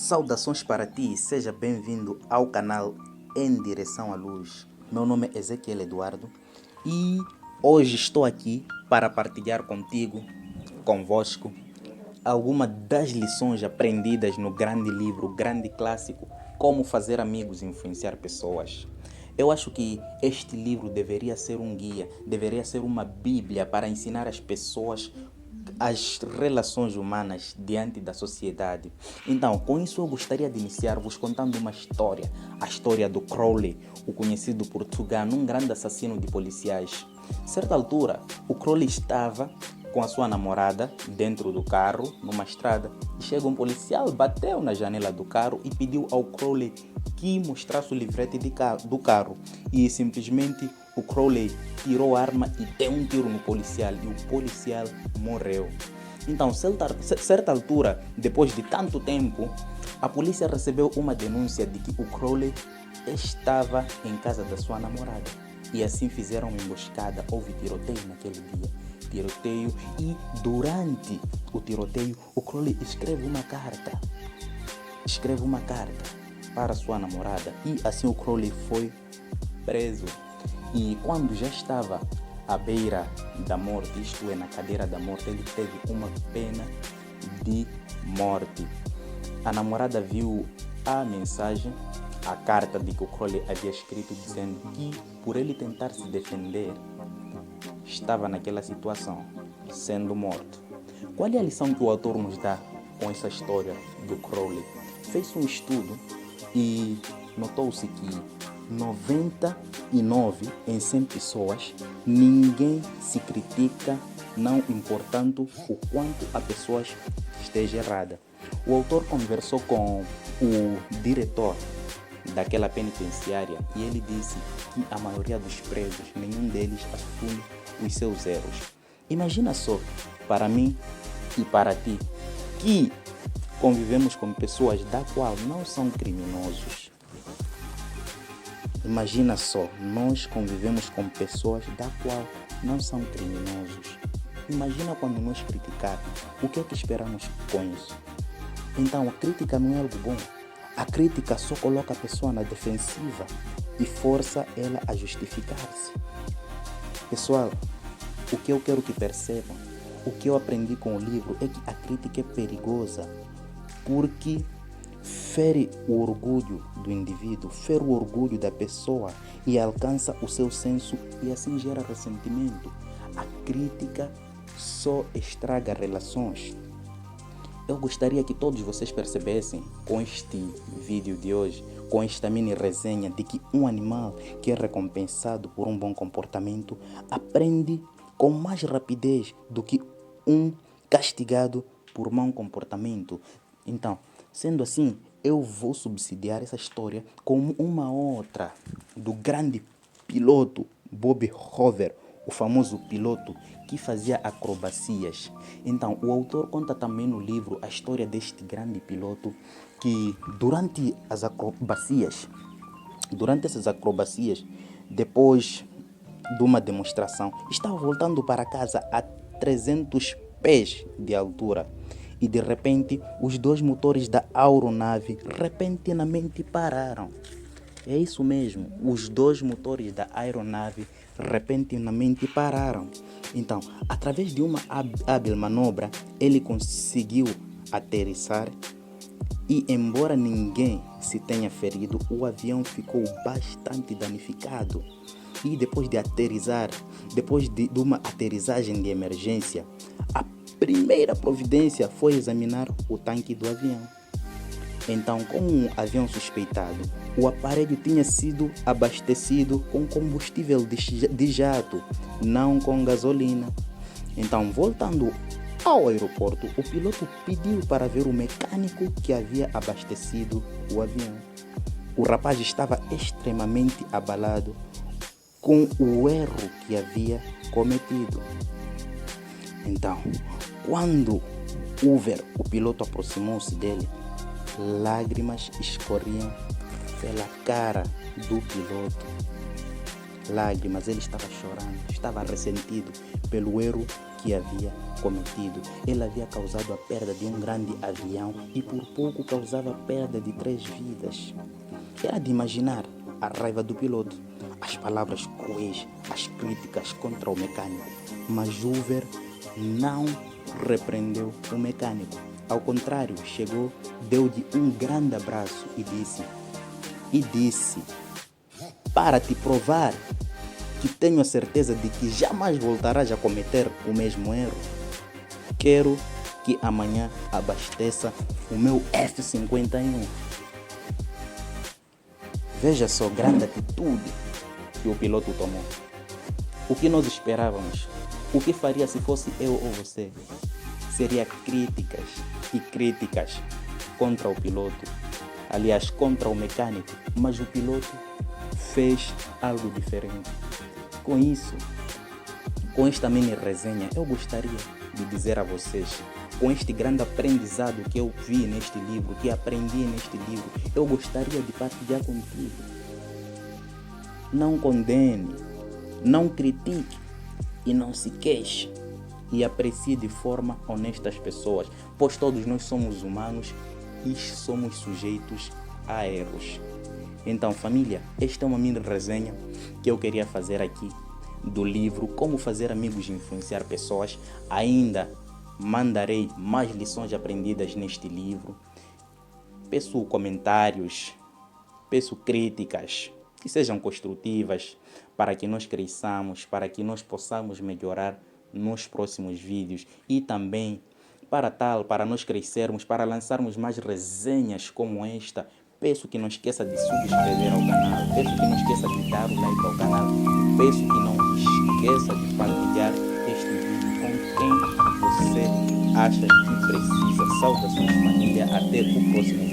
Saudações para ti, seja bem-vindo ao canal Em Direção à Luz. Meu nome é Ezequiel Eduardo e hoje estou aqui para partilhar convosco, algumas das lições aprendidas no grande livro, grande clássico, Como Fazer Amigos e Influenciar Pessoas. Eu acho que este livro deveria ser um guia, deveria ser uma bíblia para ensinar as pessoas as relações humanas diante da sociedade. Então, com isso eu gostaria de iniciar vos contando uma história, a história do Crowley, o conhecido por Tugano, um grande assassino de policiais. Certa altura, o Crowley estava com a sua namorada dentro do carro, numa estrada, e chega um policial, bateu na janela do carro e pediu ao Crowley que mostrasse o livrete do carro. E simplesmente o Crowley tirou a arma e deu um tiro no policial e o policial morreu. Então, certa altura, depois de tanto tempo, a polícia recebeu uma denúncia de que o Crowley estava em casa da sua namorada. E assim fizeram uma emboscada, houve tiroteio naquele dia. E durante o tiroteio, o Crowley escreve uma carta para sua namorada e assim o Crowley foi preso. E quando já estava à beira da morte, isto é, na cadeira da morte, ele teve uma pena de morte. A namorada viu a mensagem, a carta de que o Crowley havia escrito, dizendo que por ele tentar se defender, estava naquela situação, sendo morto. Qual é a lição que o autor nos dá com essa história do Crowley? Fez um estudo e notou-se que 99 em 100 pessoas, ninguém se critica, não importando o quanto a pessoa esteja errada. O autor conversou com o diretor daquela penitenciária e ele disse que a maioria dos presos, nenhum deles assume os seus erros. Imagina só, para mim e para ti, que convivemos com pessoas da qual não são criminosos. Imagina só, nós convivemos com pessoas da qual não são criminosos. Imagina quando nós criticarmos, o que é que esperamos com isso? Então, a crítica não é algo bom. A crítica só coloca a pessoa na defensiva e força ela a justificar-se. Pessoal, o que eu quero que percebam, o que eu aprendi com o livro é que a crítica é perigosa, porque fere o orgulho do indivíduo, fere o orgulho da pessoa e alcança o seu senso e assim gera ressentimento. A crítica só estraga relações. Eu gostaria que todos vocês percebessem com este vídeo de hoje, com esta mini resenha, de que um animal que é recompensado por um bom comportamento aprende com mais rapidez do que um castigado por mau comportamento. Então, sendo assim, eu vou subsidiar essa história com uma outra do grande piloto Bob Hoover, o famoso piloto que fazia acrobacias. Então, o autor conta também no livro a história deste grande piloto que durante essas acrobacias, depois de uma demonstração, estava voltando para casa a 300 pés de altura. E de repente, os dois motores da aeronave repentinamente pararam. É isso mesmo, os dois motores da aeronave repentinamente pararam. Então, através de uma hábil manobra, ele conseguiu aterrissar e, embora ninguém se tenha ferido, o avião ficou bastante danificado. E depois de aterrissar, depois de uma aterrissagem de emergência, a primeira providência foi examinar o tanque do avião. Então, como um avião suspeitado, o aparelho tinha sido abastecido com combustível de jato, não com gasolina. Então, voltando ao aeroporto, o piloto pediu para ver o mecânico que havia abastecido o avião. O rapaz estava extremamente abalado com o erro que havia cometido. Então, quando o piloto aproximou-se dele, lágrimas escorriam pela cara do piloto. Lágrimas, ele estava chorando, estava ressentido pelo erro que havia cometido. Ele havia causado a perda de um grande avião e por pouco causava a perda de 3 vidas. Era de imaginar a raiva do piloto, as palavras cruéis, as críticas contra o mecânico. Mas Hoover não repreendeu o mecânico. Ao contrário, chegou, deu-lhe um grande abraço e disse, para te provar que tenho a certeza de que jamais voltarás a cometer o mesmo erro, quero que amanhã abasteça o meu F-51. Veja só a grande atitude que o piloto tomou. O que nós esperávamos? O que faria se fosse eu ou você? Seria críticas e críticas contra o piloto. Aliás, contra o mecânico. Mas o piloto fez algo diferente. Com isso, com esta mini resenha, eu gostaria de dizer a vocês, com este grande aprendizado que eu vi neste livro, que aprendi neste livro, eu gostaria de partilhar contigo. Não condene, não critique e não se queixe. E aprecie de forma honesta as pessoas, pois todos nós somos humanos e somos sujeitos a erros. Então, família, esta é uma mini resenha que eu queria fazer aqui do livro Como Fazer Amigos e Influenciar Pessoas. Ainda mandarei mais lições aprendidas neste livro. Peço comentários, peço críticas que sejam construtivas para que nós cresçamos, para que nós possamos melhorar nos próximos vídeos e também para nós crescermos, para lançarmos mais resenhas como esta. Peço que não esqueça de subscrever ao canal, peço que não esqueça de dar o like ao canal, peço que não esqueça de partilhar este vídeo com quem você acha que precisa. Saudações, família, até o próximo vídeo.